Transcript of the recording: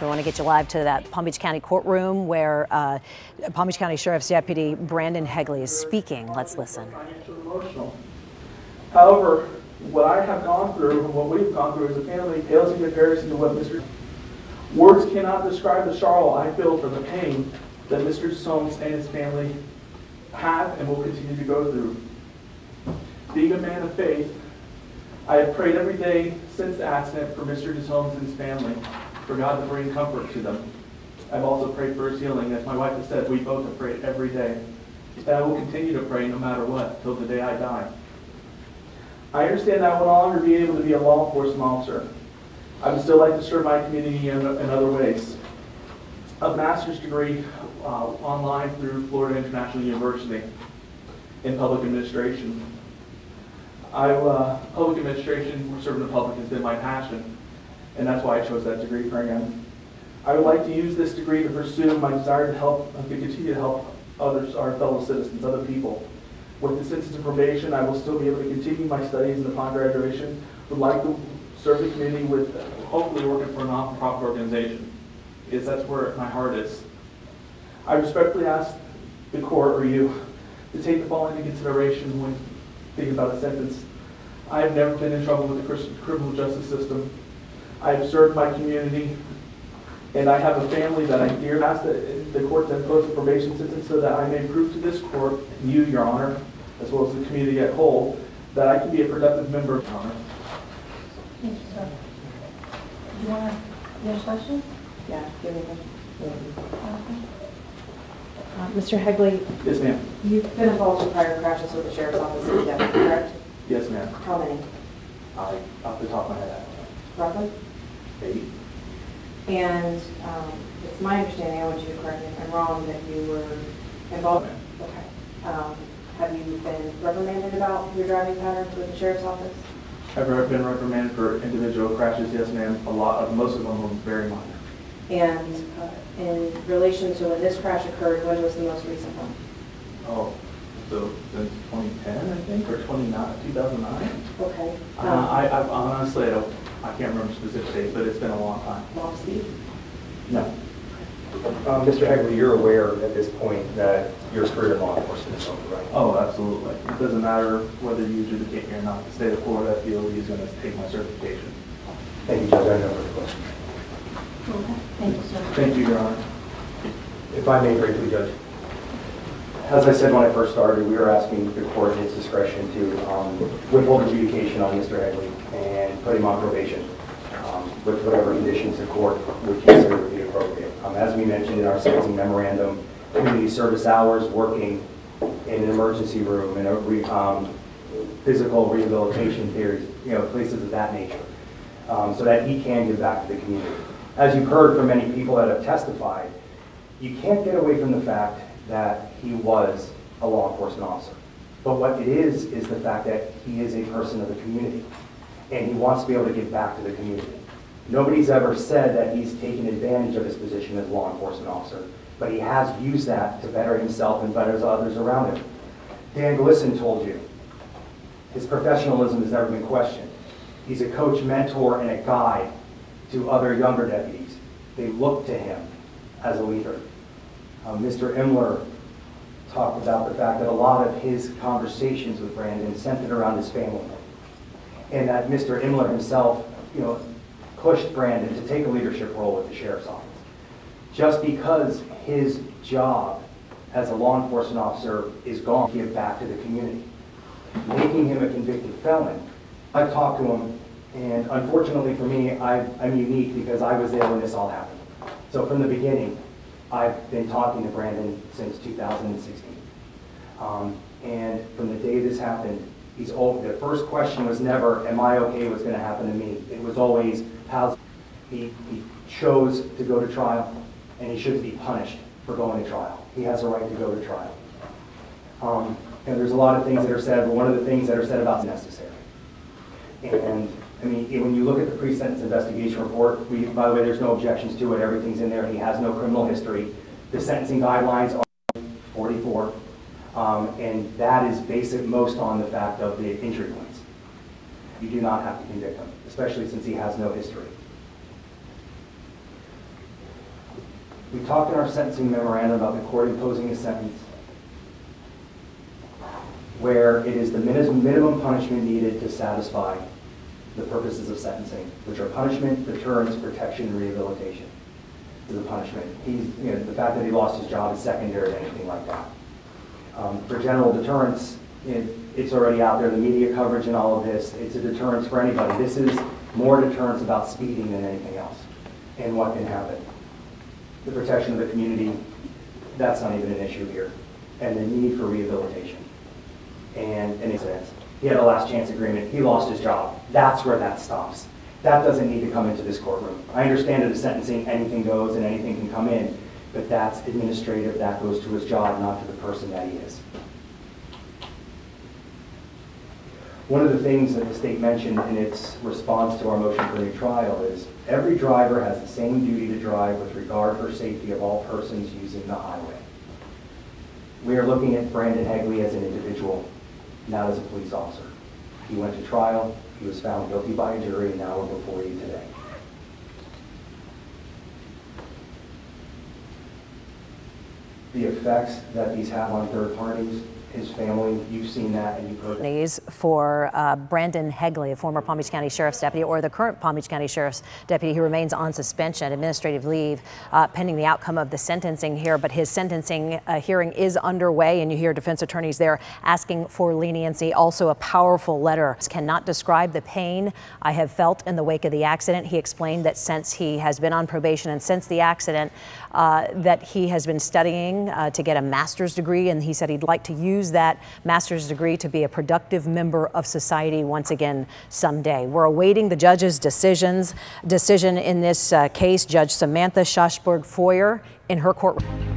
We want to get you live to that Palm Beach County courtroom where Palm Beach County Sheriff's Deputy Brandon Hegley is speaking. Let's listen. Emotional. However, what I have gone through and what we've gone through as a family pales in comparison to what Mr. Words cannot describe the sorrow I feel for the pain that Mr. Soames and his family have and will continue to go through. Being a man of faith, I have prayed every day since the accident for Mr. Soames and his family, for God to bring comfort to them. I've also prayed for his healing. As my wife has said, we both have prayed every day. And I will continue to pray no matter what, till the day I die. I understand I will no longer be able to be a law enforcement officer. I would still like to serve my community in other ways. A master's degree online through Florida International University in public administration. Public administration, serving the public, has been my passion, and that's why I chose that degree program. I would like to use this degree to pursue my desire to help, to continue to help others, our fellow citizens, other people. With the sentence of probation, I will still be able to continue my studies, and upon graduation, would like to serve the community with hopefully working for a non-profit organization, because that's where my heart is. I respectfully ask the court or you to take the following into consideration when thinking about a sentence. I have never been in trouble with the criminal justice system. I have served my community, and I have a family that I dear. And ask that the court to impose a probation sentence so that I may prove to this court, you, Your Honor, as well as the community at whole, that I can be a productive member of Your Honor. Thank you, sir. Do you want to ask a question? Yeah, give me a question. Mr. Hegley. Yes, ma'am. You've been involved in prior crashes with the Sheriff's Office in Denver, correct? Yes, ma'am. How many? Off the top of my head. Roughly? 8. And it's my understanding, I want you to correct me if I'm wrong, that you were involved. Okay. Have you been reprimanded about your driving patterns with the Sheriff's Office? I've been reprimanded for individual crashes, yes, ma'am. Most of them were very minor. And in relation to when this crash occurred, when was the most recent one? Oh, so since 2010, I think, or 2009? Okay. I honestly, I can't remember specific dates, but it's been a long time. Long speed? No. Mr. Hegley, you're aware at this point that your career in law enforcement is over, right? Oh, absolutely. It doesn't matter whether you adjudicate me or not. The state of Florida, DOE is going to take my certification. Thank you, Judge. I have no further questions. Okay. Thank you, sir. Thank you, Your Honor. If I may briefly, Judge. As I said when I first started, we were asking the court in its discretion to withhold adjudication on Mr. Hegley and put him on probation with whatever conditions the court would consider would be appropriate. As we mentioned in our sentencing memorandum, community service hours, working in an emergency room, in a physical rehabilitation periods, places of that nature, so that he can give back to the community. As you've heard from many people that have testified, you can't get away from the fact that he was a law enforcement officer. But what it is the fact that he is a person of the community, and he wants to be able to give back to the community. Nobody's ever said that he's taken advantage of his position as a law enforcement officer, but he has used that to better himself and better others around him. Dan Glisson told you, his professionalism has never been questioned. He's a coach, mentor, and a guide to other younger deputies. They look to him as a leader. Mr. Imler talked about the fact that a lot of his conversations with Brandon centered around his family, and that Mr. Imler himself, pushed Brandon to take a leadership role with the Sheriff's Office. Just because his job as a law enforcement officer is gone to give back to the community, making him a convicted felon. I talked to him, and unfortunately for me, I'm unique because I was there when this all happened. So from the beginning, I've been talking to Brandon since 2016. And from the day this happened, he's old. The first question was never, am I okay what's going to happen to me? It was always, how's he chose to go to trial, and he shouldn't be punished for going to trial. He has a right to go to trial. And there's a lot of things that are said, but one of the things that are said about is necessary. And I mean, when you look at the pre-sentence investigation report, by the way, there's no objections to it. Everything's in there. He has no criminal history. The sentencing guidelines are 44, and that is based most on the fact of the injury points. You do not have to convict him, especially since he has no history. We talked in our sentencing memorandum about the court imposing a sentence where it is the minimum punishment needed to satisfy the purposes of sentencing, which are punishment, deterrence, protection, and rehabilitation. The punishment. The fact that he lost his job is secondary to anything like that. For general deterrence, it's already out there, the media coverage and all of this, it's a deterrence for anybody. This is more deterrence about speeding than anything else and what can happen. The protection of the community, that's not even an issue here. And the need for rehabilitation and incidents. He had a last chance agreement, he lost his job. That's where that stops. That doesn't need to come into this courtroom. I understand that the sentencing, anything goes and anything can come in, but that's administrative, that goes to his job, not to the person that he is. One of the things that the state mentioned in its response to our motion for a new trial is every driver has the same duty to drive with regard for safety of all persons using the highway. We are looking at Brandon Hegley as an individual, not as a police officer. He went to trial, he was found guilty by a jury, and now we're before you today. The effects that these have on third parties, his family, you've seen that and you've heard that. For Brandon Hegley, a former Palm Beach County Sheriff's Deputy, or the current Palm Beach County Sheriff's Deputy, who remains on suspension, administrative leave, pending the outcome of the sentencing here. But his sentencing hearing is underway, and you hear defense attorneys there asking for leniency. Also, a powerful letter cannot describe the pain I have felt in the wake of the accident. He explained that since he has been on probation and since the accident, that he has been studying to get a master's degree, and he said he'd like to use that master's degree to be a productive member of society once again someday. We're awaiting the judge's decision in this case. Judge Samantha Schosberg Foyer in her courtroom.